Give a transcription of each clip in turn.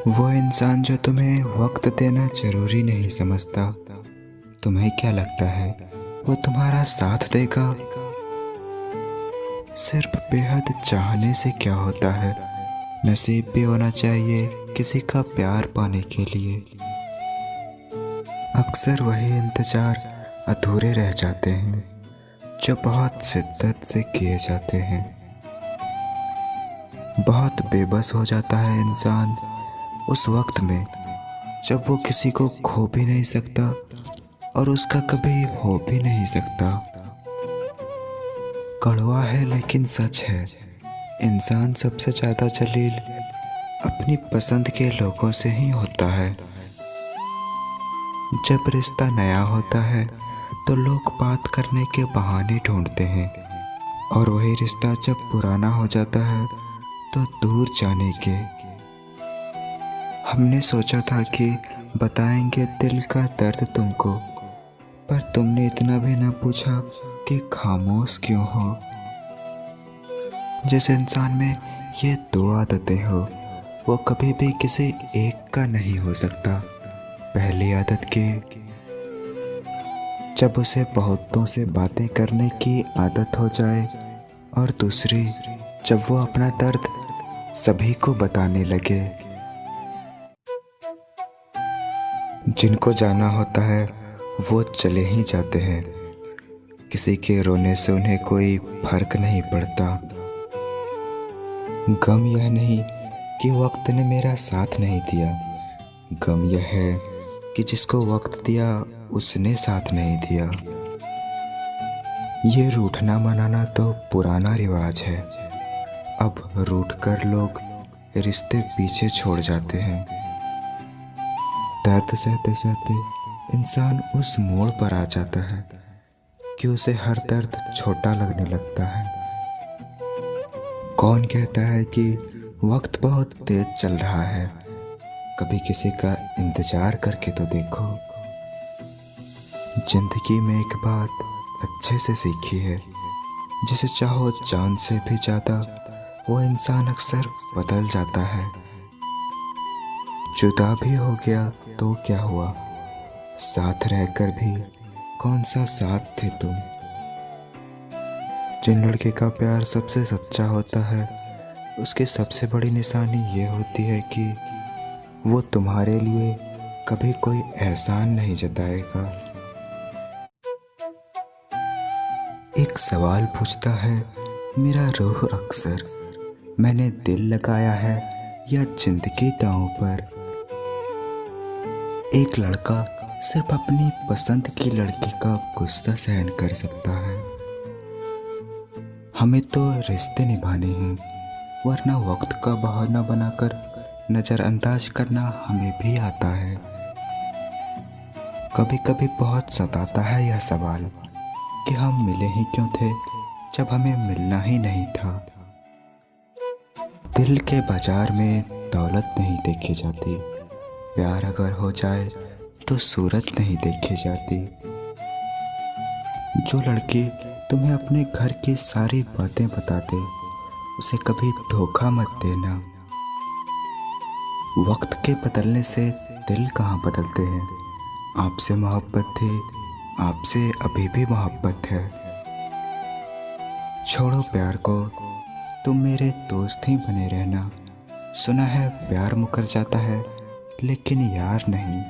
वो इंसान जो तुम्हें वक्त देना जरूरी नहीं समझता, तुम्हें क्या लगता है वो तुम्हारा साथ देगा? सिर्फ बेहद चाहने से क्या होता है, नसीब भी होना चाहिए किसी का प्यार पाने के लिए। अक्सर वही इंतजार अधूरे रह जाते हैं जो बहुत शिद्दत से किए जाते हैं। बहुत बेबस हो जाता है इंसान उस वक्त में जब वो किसी को खो भी नहीं सकता और उसका कभी हो भी नहीं सकता। कड़वा है लेकिन सच है, इंसान सबसे ज्यादा जलील अपनी पसंद के लोगों से ही होता है। जब रिश्ता नया होता है तो लोग बात करने के बहाने ढूंढते हैं, और वही रिश्ता जब पुराना हो जाता है तो दूर जाने के। हमने सोचा था कि बताएंगे दिल का दर्द तुमको, पर तुमने इतना भी ना पूछा कि खामोश क्यों हो। जिस इंसान में ये दो आदतें हो वो कभी भी किसी एक का नहीं हो सकता। पहली आदत की, जब उसे बहुतों से बातें करने की आदत हो जाए, और दूसरी, जब वो अपना दर्द सभी को बताने लगे। जिनको जाना होता है वो चले ही जाते हैं, किसी के रोने से उन्हें कोई फर्क नहीं पड़ता। गम यह नहीं कि वक्त ने मेरा साथ नहीं दिया, गम यह है कि जिसको वक्त दिया उसने साथ नहीं दिया। ये रूठना मनाना तो पुराना रिवाज है, अब रूठ कर लोग रिश्ते पीछे छोड़ जाते हैं। दर्द सहते सहते इंसान उस मोड़ पर आ जाता है कि उसे हर दर्द छोटा लगने लगता है। कौन कहता है कि वक्त बहुत तेज चल रहा है, कभी किसी का इंतजार करके तो देखो। जिंदगी में एक बात अच्छे से सीखी है, जिसे चाहो जान से भी ज्यादा वो इंसान अक्सर बदल जाता है। जुदा भी हो गया तो क्या हुआ, साथ रहकर भी कौन सा साथ थे तुम। जिन लड़के का प्यार सबसे सच्चा होता है उसकी सबसे बड़ी निशानी ये होती है कि वो तुम्हारे लिए कभी कोई एहसान नहीं जताएगा। एक सवाल पूछता है मेरा रूह अक्सर, मैंने दिल लगाया है या जिंदगी दांव पर। एक लड़का सिर्फ अपनी पसंद की लड़की का गुस्सा सहन कर सकता है। हमें तो रिश्ते निभाने हैं, वरना वक्त का बहाना बनाकर नजरअंदाज करना हमें भी आता है। कभी कभी बहुत सताता है यह सवाल कि हम मिले ही क्यों थे जब हमें मिलना ही नहीं था। दिल के बाजार में दौलत नहीं देखी जाती, प्यार अगर हो जाए तो सूरत नहीं देखी जाती। जो लड़की तुम्हें अपने घर की सारी बातें बता दे उसे कभी धोखा मत देना। वक्त के बदलने से दिल कहाँ बदलते हैं। आपसे मोहब्बत थी, आपसे अभी भी मोहब्बत है। छोड़ो प्यार को, तुम मेरे दोस्त ही बने रहना। सुना है प्यार मुकर जाता है लेकिन यार नहीं।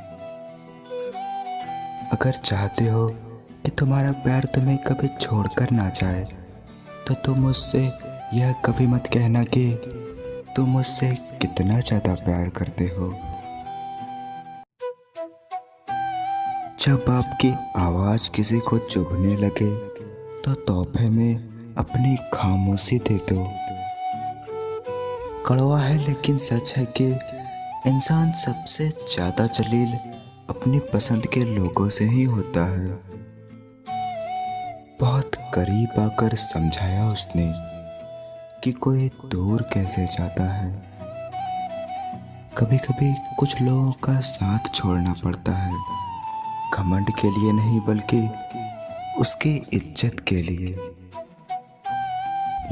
अगर चाहते हो कि तुम्हारा प्यार तुम्हें कभी छोड़कर ना जाए तो तुम मुझसे यह कभी मत कहना कि तुम मुझसे कितना ज्यादा प्यार करते हो। जब आपकी आवाज किसी को चुभने लगे तो तोहफे में अपनी खामोशी दे दो। कड़वा है लेकिन सच है कि इंसान सबसे ज्यादा जलील अपनी पसंद के लोगों से ही होता है। बहुत करीब आकर समझाया उसने कि कोई दूर कैसे जाता है। कभी कभी कुछ लोगों का साथ छोड़ना पड़ता है, घमंड के लिए नहीं बल्कि उसकी इज्जत के लिए।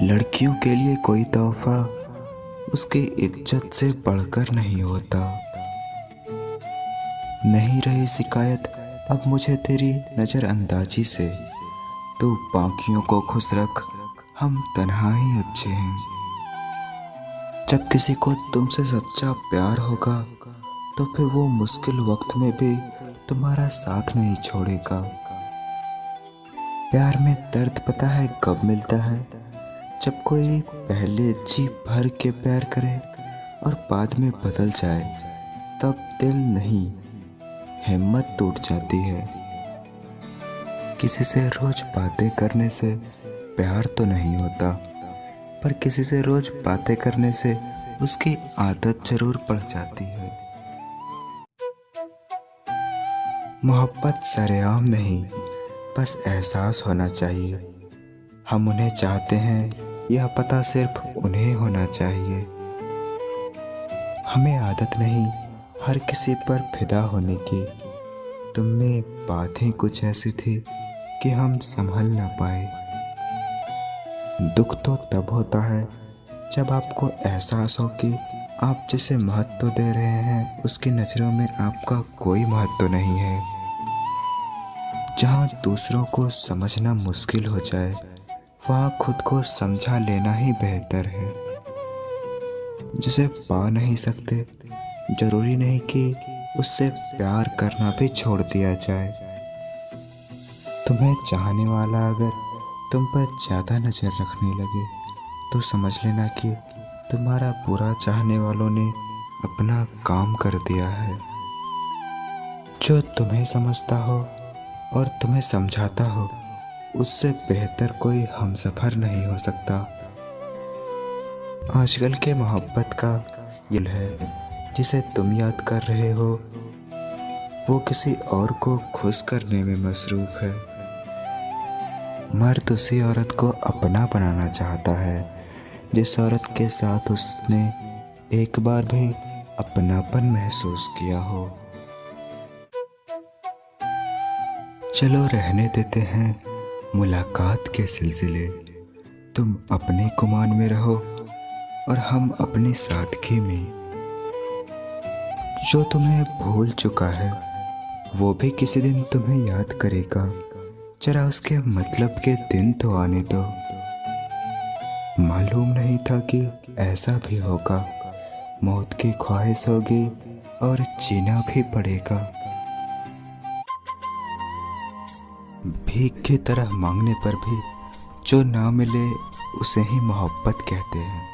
लड़कियों के लिए कोई तोहफा उसकी इज्जत से बढ़कर नहीं होता। नहीं रही शिकायत अब मुझे तेरी नज़रअंदाजी से। तू बाकियों को खुश रख, हम तन्हा ही अच्छे हैं। जब किसी को तुमसे सच्चा प्यार होगा तो फिर वो मुश्किल वक्त में भी तुम्हारा साथ नहीं छोड़ेगा। प्यार में दर्द पता है कब मिलता है? जब कोई पहले जी भर के प्यार करे और बाद में बदल जाए, तब दिल नहीं हिम्मत टूट जाती है। किसी से रोज बातें करने से प्यार तो नहीं होता, पर किसी से रोज बातें करने से उसकी आदत जरूर पड़ जाती है। मोहब्बत सरेआम नहीं, बस एहसास होना चाहिए। हम उन्हें चाहते हैं यह पता सिर्फ उन्हें होना चाहिए। हमें आदत नहीं हर किसी पर फिदा होने की। तुम में बातें कुछ ऐसी थी कि हम संभल ना पाए। दुख तो तब होता है जब आपको एहसास हो कि आप जिसे महत्व दे रहे हैं उसकी नज़रों में आपका कोई महत्व नहीं है। जहाँ दूसरों को समझना मुश्किल हो जाए, वहाँ खुद को समझा लेना ही बेहतर है। जिसे पा नहीं सकते, जरूरी नहीं कि उससे प्यार करना भी छोड़ दिया जाए। तुम्हें चाहने वाला अगर तुम पर ज़्यादा नज़र रखने लगे तो समझ लेना कि तुम्हारा बुरा चाहने वालों ने अपना काम कर दिया है। जो तुम्हें समझता हो और तुम्हें समझाता हो, उससे बेहतर कोई हमसफर नहीं हो सकता। आजकल के मोहब्बत का दिल है जिसे तुम याद कर रहे हो, वो किसी और को खुश करने में मसरूफ है। मर्द उसी औरत को अपना बनाना चाहता है जिस औरत के साथ उसने एक बार भी अपनापन महसूस किया हो। चलो रहने देते हैं मुलाकात के सिलसिले। तुम अपने गुमान में रहो और हम अपनी सादगी में। जो तुम्हें भूल चुका है वो भी किसी दिन तुम्हें याद करेगा। जरा उसके मतलब के दिन तो आने दो। मालूम नहीं था कि ऐसा भी होगा। मौत की ख्वाहिश होगी और जीना भी पड़ेगा। भीख की तरह मांगने पर भी जो ना मिले उसे ही मोहब्बत कहते हैं।